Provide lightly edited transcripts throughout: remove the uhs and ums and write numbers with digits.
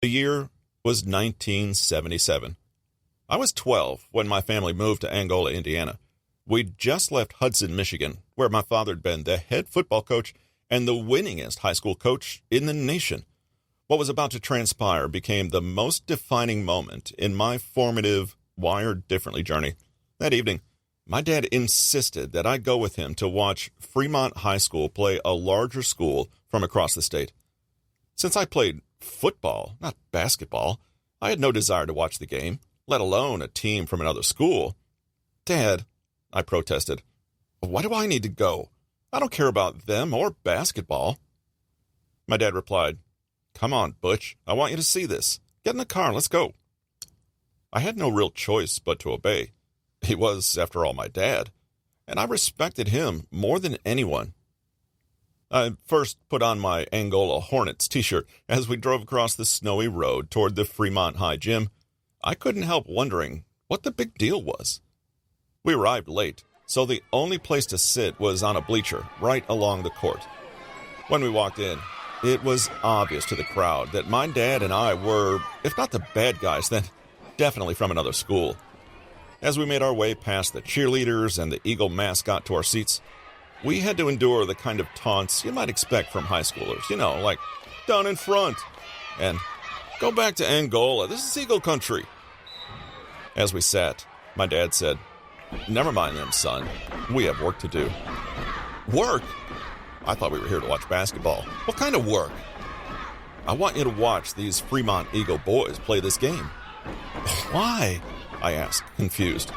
The year was 1977. I was 12 when my family moved to Angola, Indiana. We'd just left Hudson, Michigan, where my father had been the head football coach and the winningest high school coach in the nation. What was about to transpire became the most defining moment in my formative, wired differently journey. That evening, my dad insisted that I go with him to watch Fremont High School play a larger school from across the state. Since I played football, not basketball, I had no desire to watch the game, let alone a team from another school. "Dad," I protested, "why do I need to go? I don't care about them or basketball." My dad replied, "Come on, Butch, I want you to see this. Get in the car, let's go." I had no real choice but to obey. He was, after all, my dad, and I respected him more than anyone. I first put on my Angola Hornets t-shirt as we drove across the snowy road toward the Fremont High gym. I couldn't help wondering what the big deal was. We arrived late, so the only place to sit was on a bleacher right along the court. When we walked in, it was obvious to the crowd that my dad and I were, if not the bad guys, then definitely from another school. As we made our way past the cheerleaders and the Eagle mascot to our seats, we had to endure the kind of taunts you might expect from high schoolers, like "down in front" and "go back to Angola, this is Eagle country." As we sat, my dad said, "Never mind them, son. We have work to do." "Work?" I thought we were here to watch basketball. "What kind of work?" "I want you to watch these Fremont Eagle boys play this game." "Why?" I asked, confused.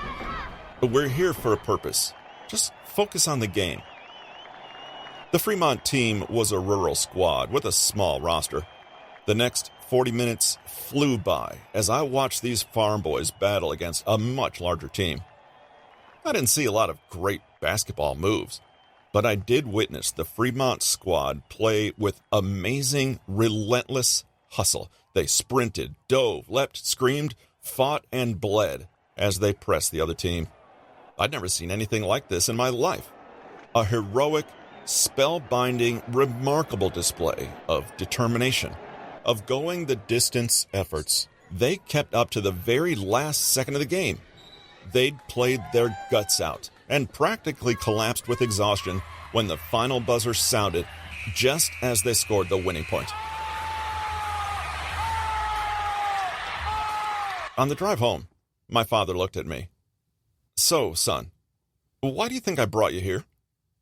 "We're here for a purpose. Just focus on the game." The Fremont team was a rural squad with a small roster. The next 40 minutes flew by as I watched these farm boys battle against a much larger team. I didn't see a lot of great basketball moves, but I did witness the Fremont squad play with amazing, relentless hustle. They sprinted, dove, leapt, screamed, fought, and bled as they pressed the other team. I'd never seen anything like this in my life. A heroic, spellbinding, remarkable display of determination, of going the distance efforts. They kept up to the very last second of the game. They'd played their guts out and practically collapsed with exhaustion when the final buzzer sounded just as they scored the winning point. On the drive home, my father looked at me. "So, son, why do you think I brought you here?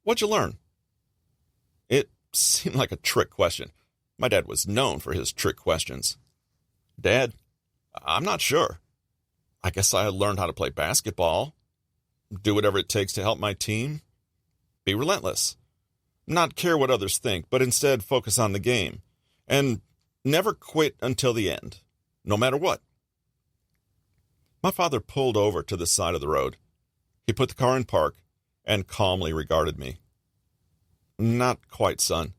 What'd you learn?" It seemed like a trick question. My dad was known for his trick questions. "Dad, I'm not sure. I guess I learned how to play basketball, do whatever it takes to help my team, be relentless, not care what others think, but instead focus on the game, and never quit until the end, no matter what." My father pulled over to the side of the road. He put the car in park and calmly regarded me. "Not quite, son.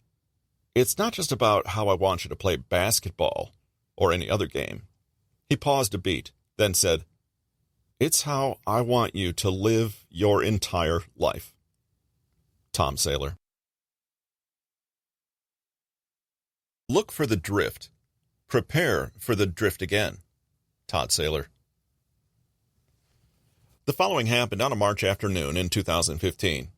It's not just about how I want you to play basketball or any other game." He paused a beat, then said, "It's how I want you to live your entire life." Tom Saylor. Look for the drift. Prepare for the drift again. Todd Saylor. The following happened on a March afternoon in 2015.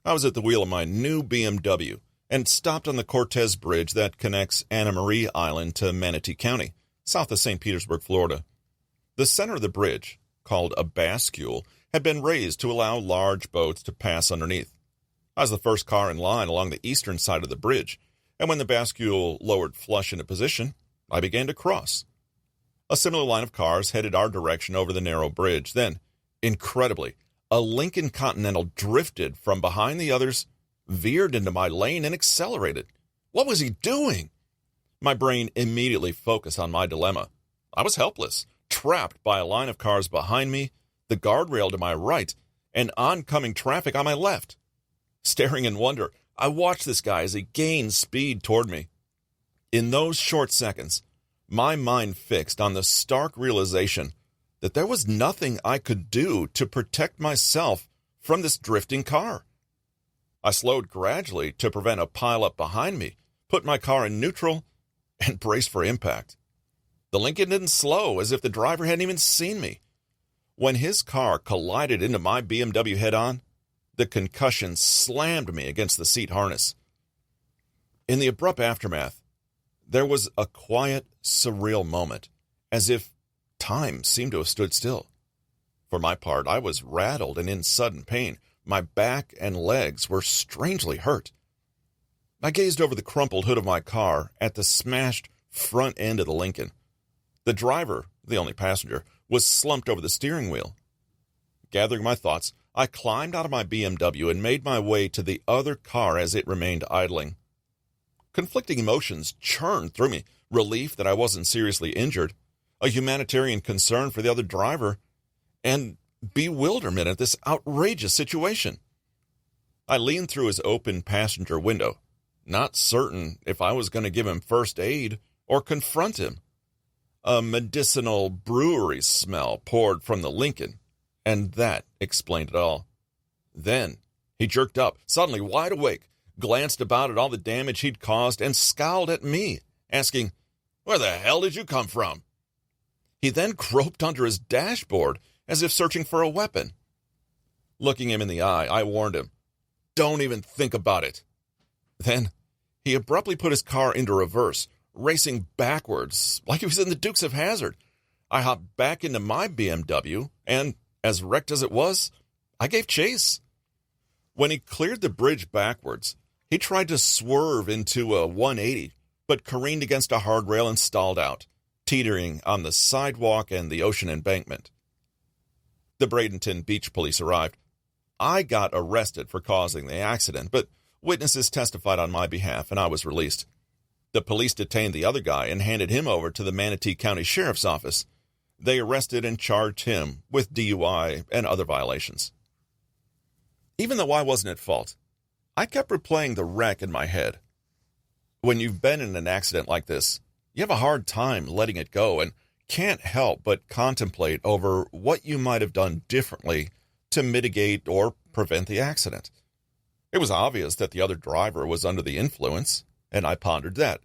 I was at the wheel of my new BMW and stopped on the Cortez Bridge that connects Anna Marie Island to Manatee County, south of St. Petersburg, Florida. The center of the bridge, called a bascule, had been raised to allow large boats to pass underneath. I was the first car in line along the eastern side of the bridge, and when the bascule lowered flush into position, I began to cross. A similar line of cars headed our direction over the narrow bridge. Then, incredibly, a Lincoln Continental drifted from behind the others, veered into my lane, and accelerated. What was he doing? My brain immediately focused on my dilemma. I was helpless, trapped by a line of cars behind me, the guardrail to my right, and oncoming traffic on my left. Staring in wonder, I watched this guy as he gained speed toward me. In those short seconds, my mind fixed on the stark realization that there was nothing I could do to protect myself from this drifting car. I slowed gradually to prevent a pileup behind me, put my car in neutral, and braced for impact. The Lincoln didn't slow, as if the driver hadn't even seen me. When his car collided into my BMW head-on, the concussion slammed me against the seat harness. In the abrupt aftermath, there was a quiet, surreal moment, as if time seemed to have stood still. For my part, I was rattled and in sudden pain. My back and legs were strangely hurt. I gazed over the crumpled hood of my car at the smashed front end of the Lincoln. The driver, the only passenger, was slumped over the steering wheel. Gathering my thoughts, I climbed out of my BMW and made my way to the other car as it remained idling. Conflicting emotions churned through me: relief that I wasn't seriously injured, a humanitarian concern for the other driver, and bewilderment at this outrageous situation. I leaned through his open passenger window, not certain if I was going to give him first aid or confront him. A medicinal brewery smell poured from the Lincoln, and that explained it all. Then he jerked up, suddenly wide awake, glanced about at all the damage he'd caused, and scowled at me, asking, "Where the hell did you come from?" He then groped under his dashboard as if searching for a weapon. Looking him in the eye, I warned him, "Don't even think about it." Then he abruptly put his car into reverse, racing backwards like he was in the Dukes of Hazzard. I hopped back into my BMW, and, as wrecked as it was, I gave chase. When he cleared the bridge backwards, he tried to swerve into a 180, but careened against a guardrail and stalled out, teetering on the sidewalk and the ocean embankment. The Bradenton Beach Police arrived. I got arrested for causing the accident, but witnesses testified on my behalf, and I was released. The police detained the other guy and handed him over to the Manatee County Sheriff's Office. They arrested and charged him with DUI and other violations. Even though I wasn't at fault, I kept replaying the wreck in my head. When you've been in an accident like this, you have a hard time letting it go and can't help but contemplate over what you might have done differently to mitigate or prevent the accident. It was obvious that the other driver was under the influence, and I pondered that.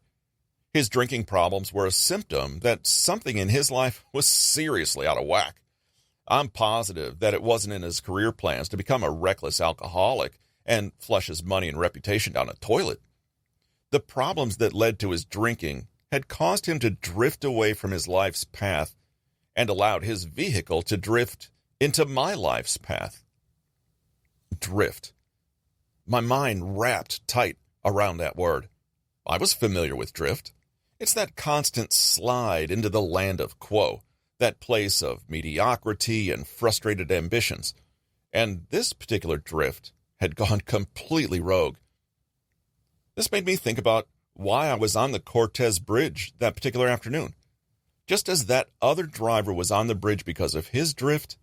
His drinking problems were a symptom that something in his life was seriously out of whack. I'm positive that it wasn't in his career plans to become a reckless alcoholic and flush his money and reputation down a toilet. The problems that led to his drinking had caused him to drift away from his life's path and allowed his vehicle to drift into my life's path. Drift. My mind wrapped tight around that word. I was familiar with drift. It's that constant slide into the land of quo, that place of mediocrity and frustrated ambitions. And this particular drift had gone completely rogue. This made me think about why I was on the Cortez Bridge that particular afternoon. Just as that other driver was on the bridge because of his drift,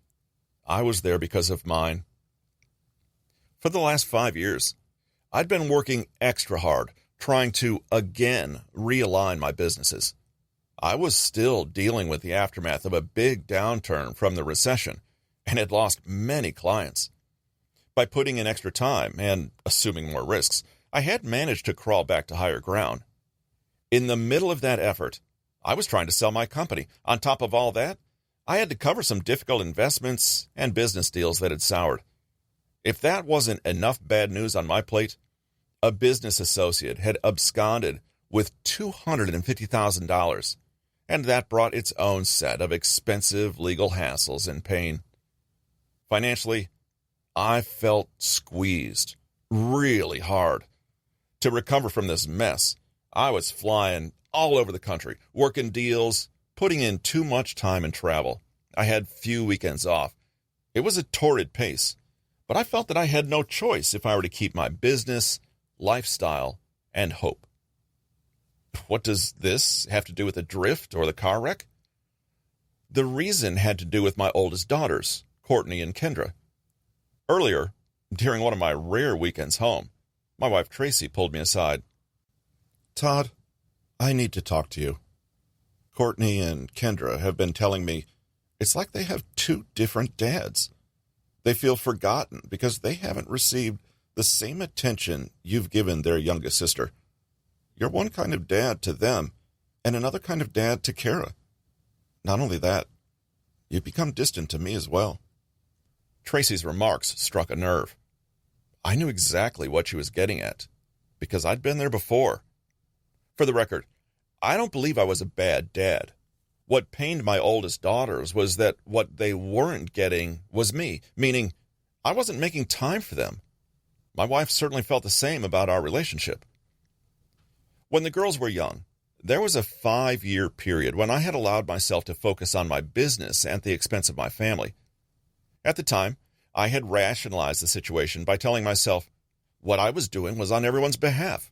I was there because of mine. For the last 5 years, I'd been working extra hard, trying to again realign my businesses. I was still dealing with the aftermath of a big downturn from the recession and had lost many clients. By putting in extra time and assuming more risks, I had managed to crawl back to higher ground. In the middle of that effort, I was trying to sell my company. On top of all that, I had to cover some difficult investments and business deals that had soured. If that wasn't enough bad news on my plate, a business associate had absconded with $250,000, and that brought its own set of expensive legal hassles and pain. Financially, I felt squeezed really hard. To recover from this mess, I was flying all over the country, working deals, putting in too much time in travel. I had few weekends off. It was a torrid pace, but I felt that I had no choice if I were to keep my business, lifestyle, and hope. What does this have to do with the drift or the car wreck? The reason had to do with my oldest daughters, Courtney and Kendra. Earlier, during one of my rare weekends home, my wife Tracy pulled me aside. "Todd, I need to talk to you. Courtney and Kendra have been telling me it's like they have two different dads. They feel forgotten because they haven't received the same attention you've given their youngest sister. You're one kind of dad to them and another kind of dad to Kara. Not only that, you've become distant to me as well. Tracy's remarks struck a nerve. I knew exactly what she was getting at, because I'd been there before. For the record, I don't believe I was a bad dad. What pained my oldest daughters was that what they weren't getting was me, meaning I wasn't making time for them. My wife certainly felt the same about our relationship. When the girls were young, there was a 5-year period when I had allowed myself to focus on my business at the expense of my family. At the time, I had rationalized the situation by telling myself what I was doing was on everyone's behalf.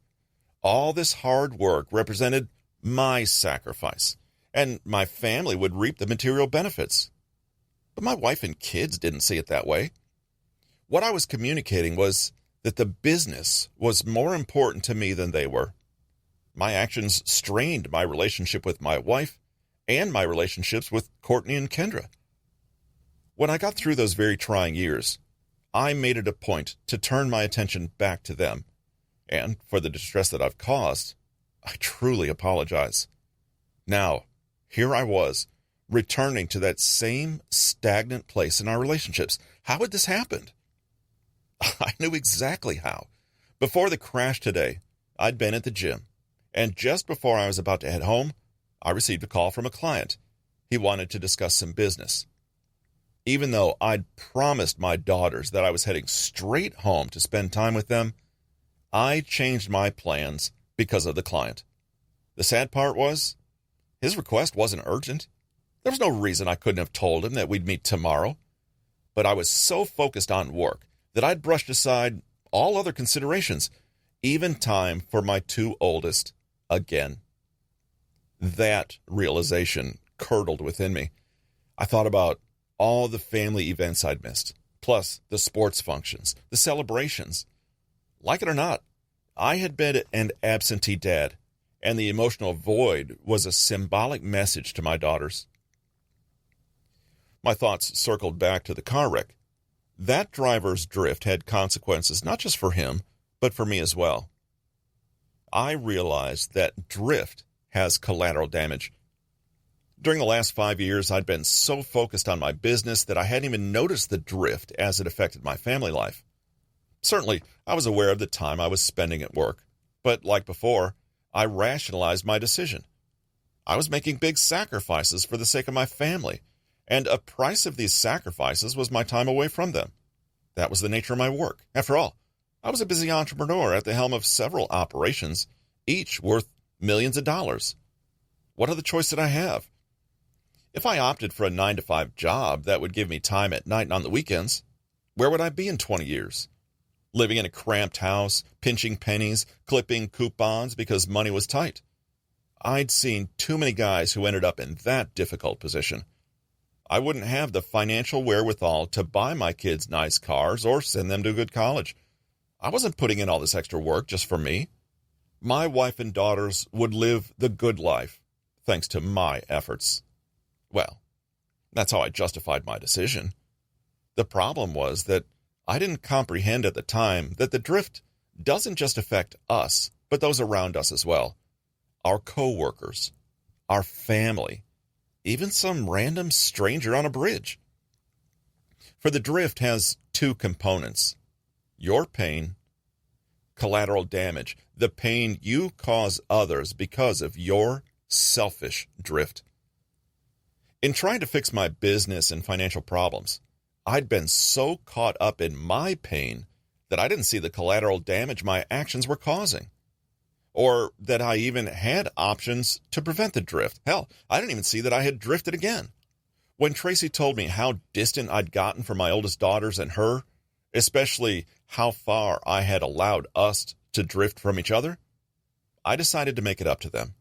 All this hard work represented my sacrifice, and my family would reap the material benefits. But my wife and kids didn't see it that way. What I was communicating was that the business was more important to me than they were. My actions strained my relationship with my wife and my relationships with Courtney and Kendra. When I got through those very trying years, I made it a point to turn my attention back to them. And for the distress that I've caused, I truly apologize. Now, here I was, returning to that same stagnant place in our relationships. How had this happened? I knew exactly how. Before the crash today, I'd been at the gym, and just before I was about to head home, I received a call from a client. He wanted to discuss some business. Even though I'd promised my daughters that I was heading straight home to spend time with them, I changed my plans because of the client. The sad part was, his request wasn't urgent. There was no reason I couldn't have told him that we'd meet tomorrow. But I was so focused on work that I'd brushed aside all other considerations, even time for my 2 oldest again. That realization curdled within me. I thought about all the family events I'd missed, plus the sports functions, the celebrations. Like it or not, I had been an absentee dad, and the emotional void was a symbolic message to my daughters. My thoughts circled back to the car wreck. That driver's drift had consequences not just for him, but for me as well. I realized that drift has collateral damage. During the last 5 years, I'd been so focused on my business that I hadn't even noticed the drift as it affected my family life. Certainly, I was aware of the time I was spending at work, but like before, I rationalized my decision. I was making big sacrifices for the sake of my family, and a price of these sacrifices was my time away from them. That was the nature of my work. After all, I was a busy entrepreneur at the helm of several operations, each worth millions of dollars. What other choice did I have? If I opted for a 9-to-5 job that would give me time at night and on the weekends, where would I be in 20 years? Living in a cramped house, pinching pennies, clipping coupons because money was tight. I'd seen too many guys who ended up in that difficult position. I wouldn't have the financial wherewithal to buy my kids nice cars or send them to a good college. I wasn't putting in all this extra work just for me. My wife and daughters would live the good life, thanks to my efforts. Well, that's how I justified my decision. The problem was that I didn't comprehend at the time that the drift doesn't just affect us, but those around us as well. Our co-workers, our family, even some random stranger on a bridge. For the drift has 2 components: your pain, collateral damage, the pain you cause others because of your selfish drift. In trying to fix my business and financial problems, I'd been so caught up in my pain that I didn't see the collateral damage my actions were causing, or that I even had options to prevent the drift. Hell, I didn't even see that I had drifted again. When Tracy told me how distant I'd gotten from my oldest daughters and her, especially how far I had allowed us to drift from each other, I decided to make it up to them.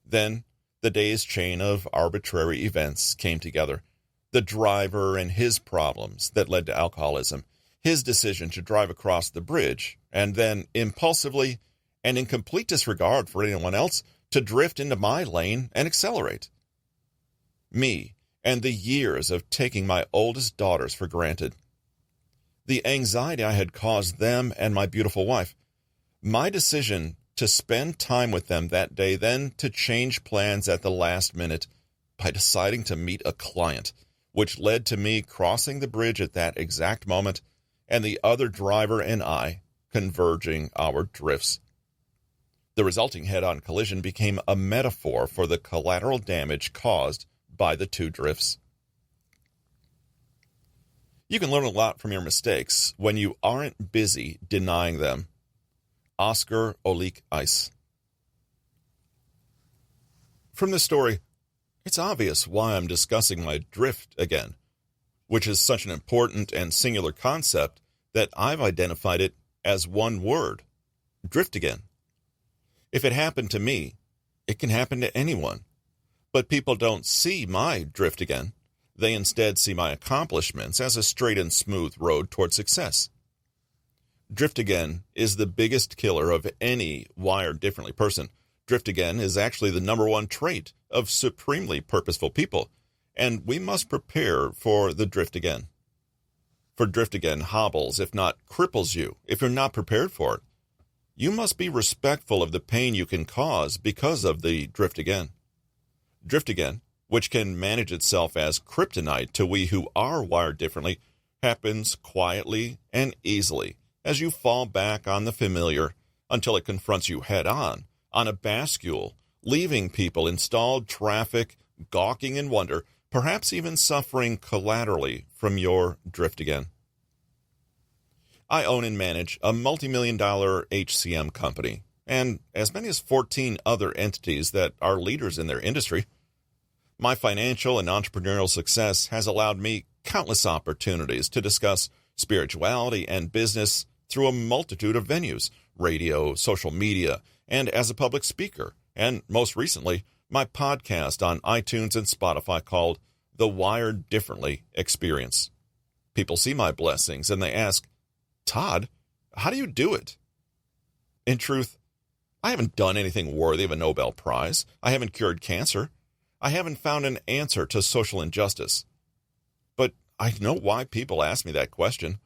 Then the day's chain of arbitrary events came together. The driver and his problems that led to alcoholism, his decision to drive across the bridge, and then impulsively and in complete disregard for anyone else to drift into my lane and accelerate. Me and the years of taking my oldest daughters for granted. The anxiety I had caused them and my beautiful wife. My decision to spend time with them that day, then to change plans at the last minute, by deciding to meet a client, which led to me crossing the bridge at that exact moment and the other driver and I converging our drifts. The resulting head-on collision became a metaphor for the collateral damage caused by the two drifts. You can learn a lot from your mistakes when you aren't busy denying them. Oscar Olik Ice. From this story, it's obvious why I'm discussing my drift again, which is such an important and singular concept that I've identified it as one word: drift again. If it happened to me, it can happen to anyone. But people don't see my drift again. They instead see my accomplishments as a straight and smooth road toward success. Drift again is the biggest killer of any wired differently person. Drift again is actually the number one trait of supremely purposeful people, and we must prepare for the drift again. For drift again hobbles, if not cripples you, if you're not prepared for it. You must be respectful of the pain you can cause because of the drift again. Drift again, which can manage itself as kryptonite to we who are wired differently, happens quietly and easily as you fall back on the familiar until it confronts you head-on a bascule, leaving people in stalled traffic, gawking in wonder, perhaps even suffering collaterally from your drift again. I own and manage a multi-million-dollar HCM company, and as many as 14 other entities that are leaders in their industry. My financial and entrepreneurial success has allowed me countless opportunities to discuss spirituality and business through a multitude of venues: radio, social media, and as a public speaker, and most recently, my podcast on iTunes and Spotify called The Wired Differently Experience. People see my blessings and they ask, "Todd, how do you do it?" In truth, I haven't done anything worthy of a Nobel Prize. I haven't cured cancer. I haven't found an answer to social injustice. But I know why people ask me that question.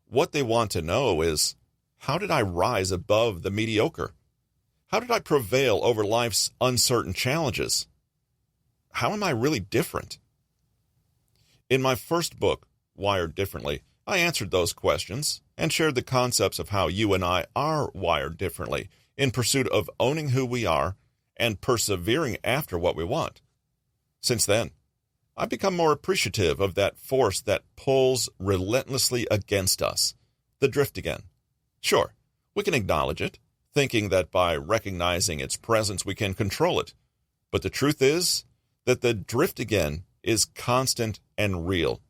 What they want to know is, how did I rise above the mediocre? How did I prevail over life's uncertain challenges? How am I really different? In my first book, Wired Differently, I answered those questions and shared the concepts of how you and I are wired differently in pursuit of owning who we are and persevering after what we want. Since then, I've become more appreciative of that force that pulls relentlessly against us, the drift again. Sure, we can acknowledge it, thinking that by recognizing its presence we can control it. But the truth is that the drift again is constant and real.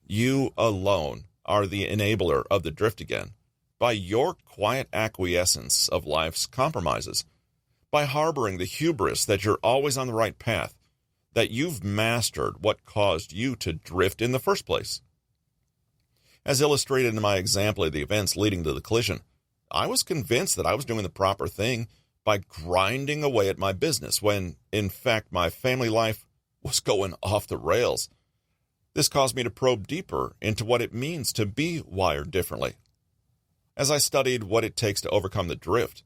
You alone are the enabler of the drift again by your quiet acquiescence of life's compromises, by harboring the hubris that you're always on the right path, that you've mastered what caused you to drift in the first place. As illustrated in my example of the events leading to the collision, I was convinced that I was doing the proper thing by grinding away at my business when, in fact, my family life was going off the rails. This caused me to probe deeper into what it means to be wired differently. As I studied what it takes to overcome the drift,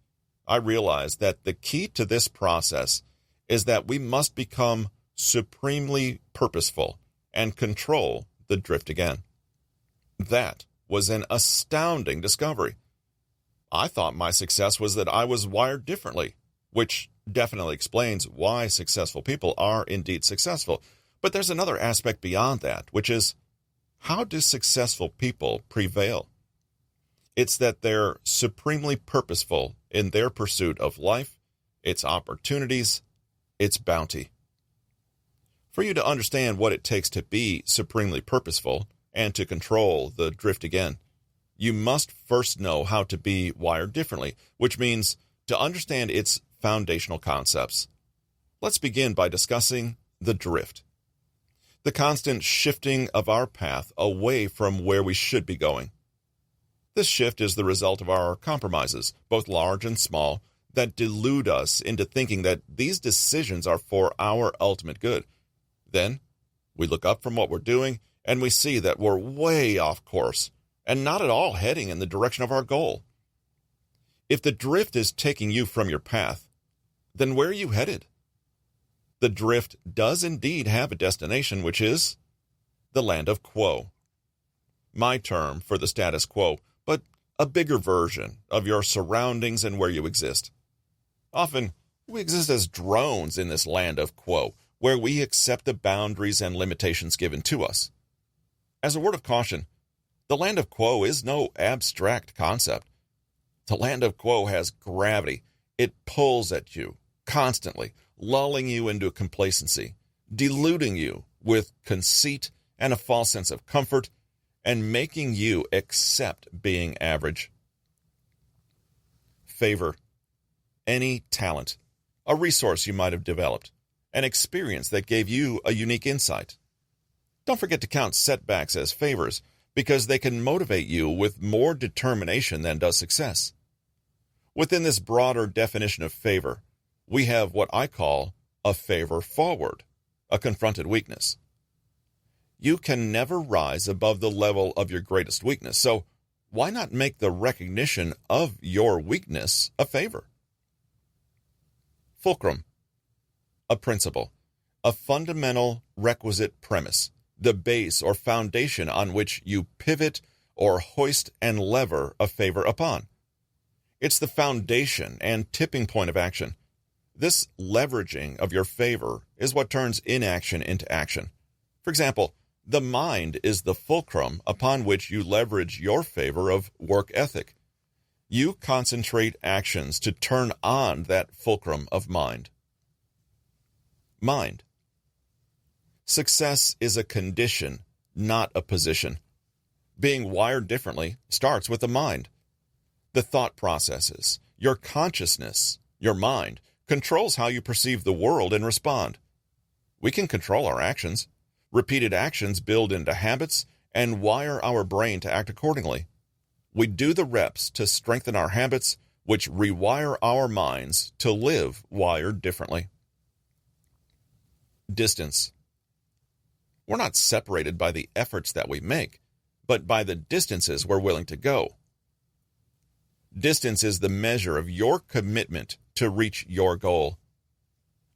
I realized that the key to this process is that we must become supremely purposeful and control the drift again. That was an astounding discovery. I thought my success was that I was wired differently, which definitely explains why successful people are indeed successful. But there's another aspect beyond that, which is, how do successful people prevail? It's that they're supremely purposeful in their pursuit of life, its opportunities, its bounty. For you to understand what it takes to be supremely purposeful and to control the drift again, you must first know how to be wired differently, which means to understand its foundational concepts. Let's begin by discussing the drift. The constant shifting of our path away from where we should be going. This shift is the result of our compromises, both large and small, that delude us into thinking that these decisions are for our ultimate good. Then, we look up from what we're doing and we see that we're way off course and not at all heading in the direction of our goal. If the drift is taking you from your path, then where are you headed? The drift does indeed have a destination, which is the land of quo. My term for the status quo, but a bigger version of your surroundings and where you exist. Often, we exist as drones in this land of quo, where we accept the boundaries and limitations given to us. As a word of caution, the land of quo is no abstract concept. The land of quo has gravity. It pulls at you constantly, lulling you into complacency, deluding you with conceit and a false sense of comfort, and making you accept being average. Favor, any talent, a resource you might have developed, an experience that gave you a unique insight. Don't forget to count setbacks as favors, because they can motivate you with more determination than does success. Within this broader definition of favor, we have what I call a favor forward, a confronted weakness. You can never rise above the level of your greatest weakness, so why not make the recognition of your weakness a favor? Fulcrum, a principle, a fundamental requisite premise, the base or foundation on which you pivot or hoist and lever a favor upon. It's the foundation and tipping point of action. This leveraging of your favor is what turns inaction into action. For example, the mind is the fulcrum upon which you leverage your favor of work ethic. You concentrate actions to turn on that fulcrum of mind. Mind. Success is a condition, not a position. Being wired differently starts with the mind. The thought processes, your consciousness, your mind, controls how you perceive the world and respond. We can control our actions. Repeated actions build into habits and wire our brain to act accordingly. We do the reps to strengthen our habits, which rewire our minds to live wired differently. Distance. We're not separated by the efforts that we make, but by the distances we're willing to go. Distance is the measure of your commitment to reach your goal.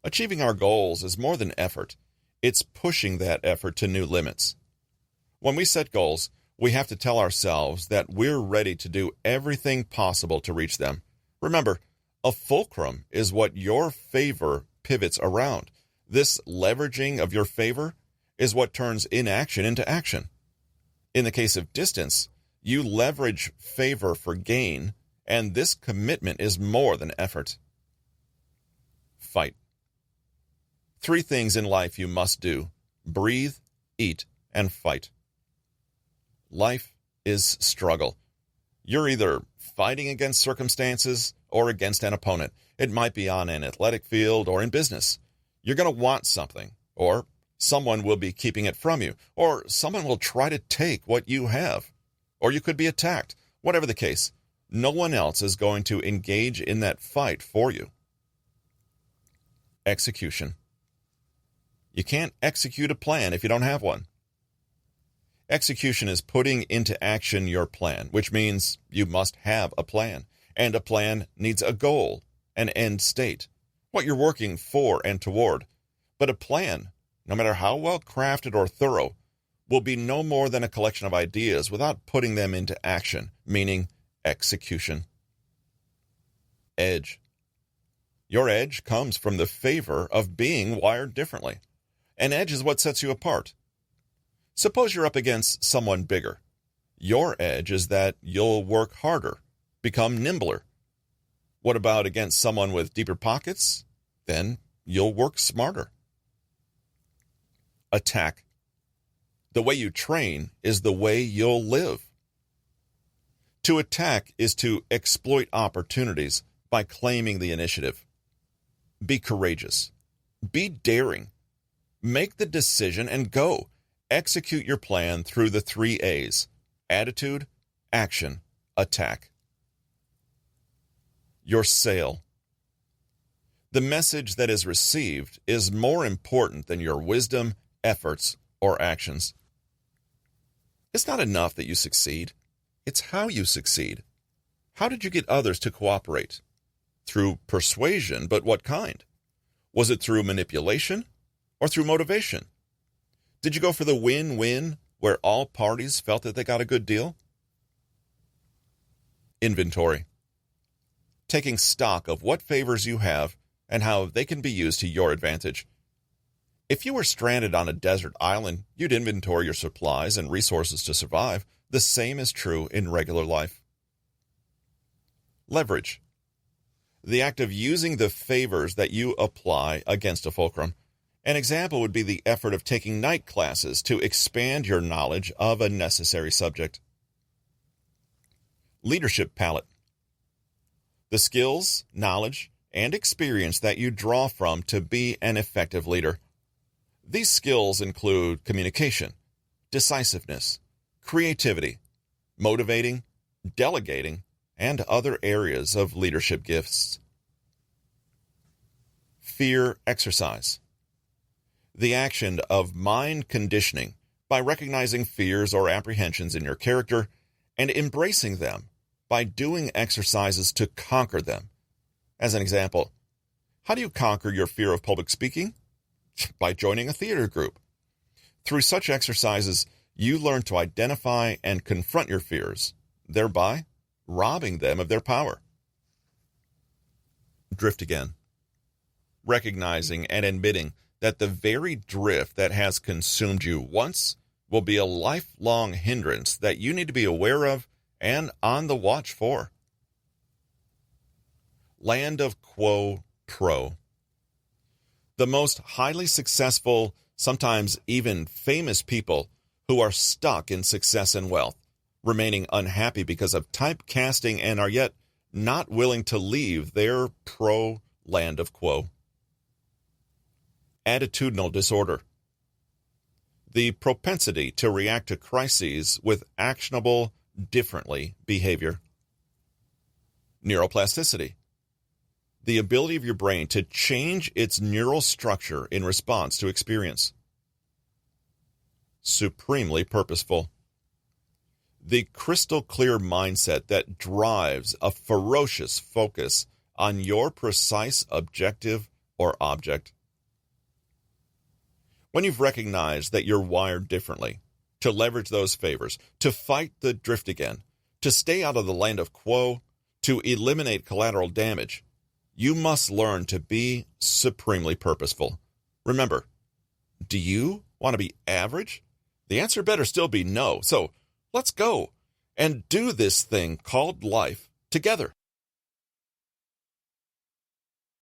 Achieving our goals is more than effort. It's pushing that effort to new limits. When we set goals, we have to tell ourselves that we're ready to do everything possible to reach them. Remember, a fulcrum is what your favor pivots around. This leveraging of your favor is what turns inaction into action. In the case of distance, you leverage favor for gain, and this commitment is more than effort. Fight. 3 things in life you must do: breathe, eat, and fight. Life is struggle. You're either fighting against circumstances or against an opponent. It might be on an athletic field or in business. You're going to want something, or someone will be keeping it from you, or someone will try to take what you have, or you could be attacked. Whatever the case, no one else is going to engage in that fight for you. Execution. You can't execute a plan if you don't have one. Execution is putting into action your plan, which means you must have a plan. And a plan needs a goal, an end state, what you're working for and toward. But a plan, no matter how well crafted or thorough, will be no more than a collection of ideas without putting them into action, meaning execution. Edge. Your edge comes from the favor of being wired differently. An edge is what sets you apart. Suppose you're up against someone bigger. Your edge is that you'll work harder, become nimbler. What about against someone with deeper pockets? Then you'll work smarter. Attack. The way you train is the way you'll live. To attack is to exploit opportunities by claiming the initiative. Be courageous. Be daring. Make the decision and go. Execute your plan through the 3 A's: attitude, action, attack. Your sail. The message that is received is more important than your wisdom, efforts, or actions. It's not enough that you succeed. It's how you succeed. How did you get others to cooperate? Through persuasion, but what kind? Was it through manipulation or through motivation? Did you go for the win-win where all parties felt that they got a good deal? Inventory. Taking stock of what favors you have and how they can be used to your advantage. If you were stranded on a desert island, you'd inventory your supplies and resources to survive. The same is true in regular life. Leverage. The act of using the favors that you apply against a fulcrum. An example would be the effort of taking night classes to expand your knowledge of a necessary subject. Leadership palette. The skills, knowledge, and experience that you draw from to be an effective leader. These skills include communication, decisiveness, creativity, motivating, delegating, and other areas of leadership gifts. Fear exercise. The action of mind conditioning by recognizing fears or apprehensions in your character and embracing them by doing exercises to conquer them. As an example, how do you conquer your fear of public speaking? By joining a theater group. Through such exercises, you learn to identify and confront your fears, thereby robbing them of their power. Drift again. Recognizing and admitting that the very drift that has consumed you once will be a lifelong hindrance that you need to be aware of and on the watch for. Land of quo pro. The most highly successful, sometimes even famous people who are stuck in success and wealth, remaining unhappy because of typecasting and are yet not willing to leave their pro land of quo. Attitudinal disorder. The propensity to react to crises with actionable, differently behavior. Neuroplasticity. The ability of your brain to change its neural structure in response to experience. Supremely purposeful. The crystal clear mindset that drives a ferocious focus on your precise objective or object. When you've recognized that you're wired differently, to leverage those favors, to fight the drift again, to stay out of the land of quo, to eliminate collateral damage, you must learn to be supremely purposeful. Remember, do you want to be average? The answer better still be no. So let's go and do this thing called life together.